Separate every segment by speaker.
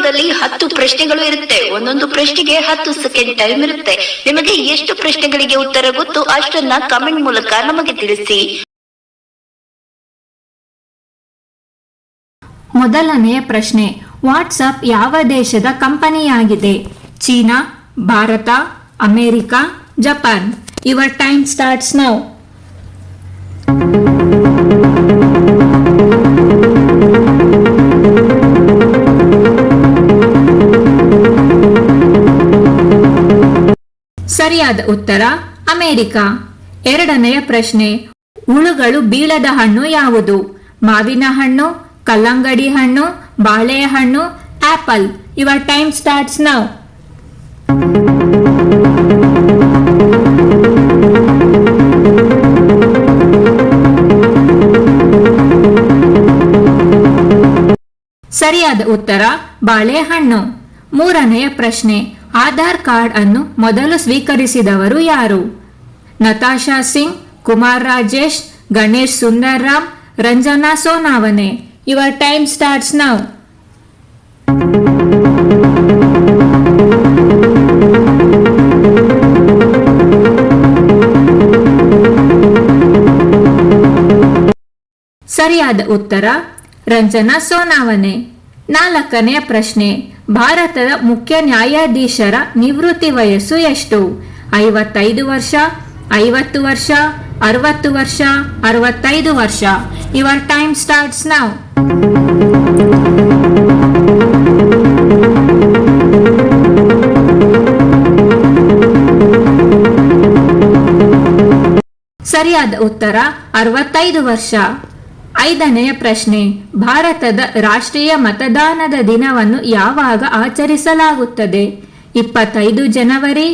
Speaker 1: ವಿಡಿಯೋದಲ್ಲಿ 10 ಪ್ರಶ್ನೆಗಳು ಇರುತ್ತೆ. ಒಂದೊಂದು ಪ್ರಶ್ನೆಗೆ 10 ಸೆಕೆಂಡ್ ಟೈಮ್ ಇರುತ್ತೆ. ನಿಮಗೆ ಎಷ್ಟು ಪ್ರಶ್ನೆಗಳಿಗೆ ಉತ್ತರ ಗೊತ್ತು ಅಷ್ಟನ್ನ ಕಮೆಂಟ್ ಮೂಲಕ ನಮಗೆ ತಿಳಿಸಿ.
Speaker 2: ಮೊದಲನೆಯ ಪ್ರಶ್ನೆ, ವಾಟ್ಸ್ಆಪ್ ಯಾವ ದೇಶದ ಕಂಪನಿಯಾಗಿದೆ? China, Bharat, America, Japan. Your time starts now. ಸರಿಯಾದ ಉತ್ತರ ಅಮೆರಿಕ. ಎರಡನೆಯ ಪ್ರಶ್ನೆ, ಹುಳುಗಳು ಬೀಳದ ಹಣ್ಣು ಯಾವುದು? ಮಾವಿನ ಹಣ್ಣು, ಕಲ್ಲಂಗಡಿ ಹಣ್ಣು, ಬಾಳೆಹಣ್ಣು, apple. Your time starts now. ಸರಿಯಾದ ಉತ್ತರ ಬಾಳೆಹಣ್ಣು. ಮೂರನೆಯ ಪ್ರಶ್ನೆ, ಆಧಾರ್ ಕಾರ್ಡ್ ಅನ್ನು ಮೊದಲು ಸ್ವೀಕರಿಸಿದವರು ಯಾರು? Natasha Singh, Kumar Rajesh, Ganesh Sundarram, Ranjana Sonawane. Your time starts now. ಸರಿಯಾದ ಉತ್ತರ ರಂಜನಾ ಸೋನಾವನೆ. ನಾಲ್ಕನೆಯ ಪ್ರಶ್ನೆ, ಭಾರತದ ಮುಖ್ಯ ನ್ಯಾಯಾಧೀಶರ ನಿವೃತ್ತಿ ವಯಸ್ಸು ಎಷ್ಟು? 55 ವರ್ಷ, 50 ವರ್ಷ, 60 ವರ್ಷ, 65 ವರ್ಷ. Your time starts now. ಸರಿಯಾದ ಉತ್ತರ 65 ವರ್ಷ. ಐದನೆಯ ಪ್ರಶ್ನೆ, ಭಾರತದ ರಾಷ್ಟ್ರೀಯ ಮತದಾನದ ದಿನವನ್ನು ಯಾವಾಗ ಆಚರಿಸಲಾಗುತ್ತದೆ? 25 ಜನವರಿ,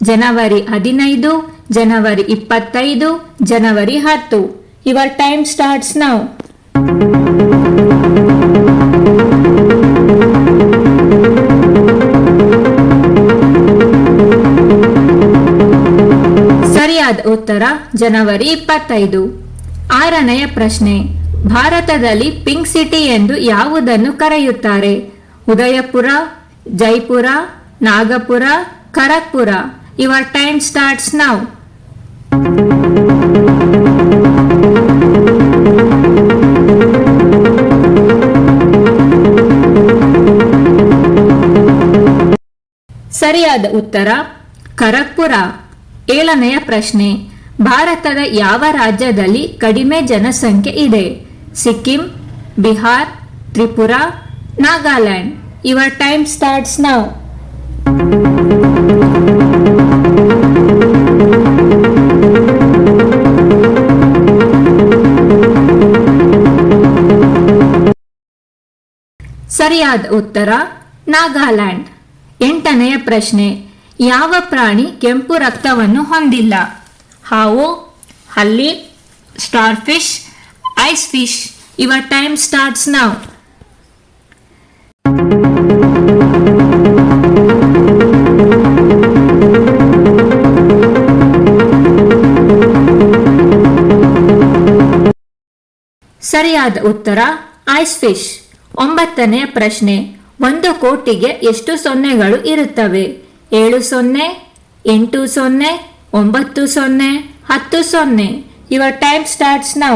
Speaker 2: ಜನವರಿ 15, ಜನವರಿ 25, ಜನವರಿ 10. Your time starts now. ಸರಿಯಾದ ಉತ್ತರ ಜನವರಿ 25. ಆರನೆಯ ಪ್ರಶ್ನೆ, ಭಾರತದಲ್ಲಿ ಪಿಂಕ್ ಸಿಟಿ ಎಂದು ಯಾವುದನ್ನು ಕರೆಯುತ್ತಾರೆ? Udaipur, Jaipur, Nagpur, Kharagpur. Your time starts now. ಸರಿಯಾದ ಉತ್ತರ ಖರಗ್ಪುರ. ಏಳನೆಯ ಪ್ರಶ್ನೆ, ಭಾರತದ ಯಾವ ರಾಜ್ಯದಲ್ಲಿ ಕಡಿಮೆ ಜನಸಂಖ್ಯೆ ಇದೆ? Sikkim, Bihar, Tripura, Nagaland. Your time starts now. ಸರಿಯಾದ ಉತ್ತರ ನಾಗಾಲ್ಯಾಂಡ್. ಎಂಟನೆಯ ಪ್ರಶ್ನೆ, ಯಾವ ಪ್ರಾಣಿ ಕೆಂಪು ರಕ್ತವನ್ನು ಹೊಂದಿಲ್ಲ? ಹಾವು, ಹಲ್ಲಿ, star fish, ice fish. Your time starts now. ಸರಿಯಾದ ಉತ್ತರ ಐಸ್ ಫಿಶ್. ಒಂಬತ್ತನೆಯ ಪ್ರಶ್ನೆ, 1 ಕೋಟಿಗೆ ಎಷ್ಟು ಸೊನ್ನೆಗಳು ಇರುತ್ತವೆ? 7 0, 8 0, 9 0, 10 0. Your time starts now.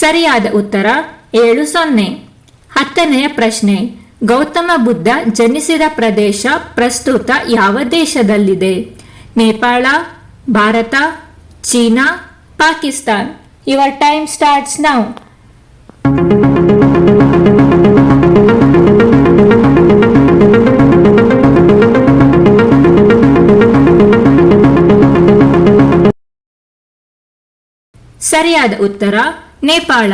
Speaker 2: ಸರಿಯಾದ ಉತ್ತರ 7 0. 10ನೆಯ ಪ್ರಶ್ನೆ, ಗೌತಮ ಬುದ್ಧ ಜನಿಸಿದ ಪ್ರದೇಶ ಪ್ರಸ್ತುತ ಯಾವ ದೇಶದಲ್ಲಿದೆ? Nepal, Bharat, China, Pakistan. Your time starts now. ಸರಿಯಾದ ಉತ್ತರ ನೇಪಾಳ.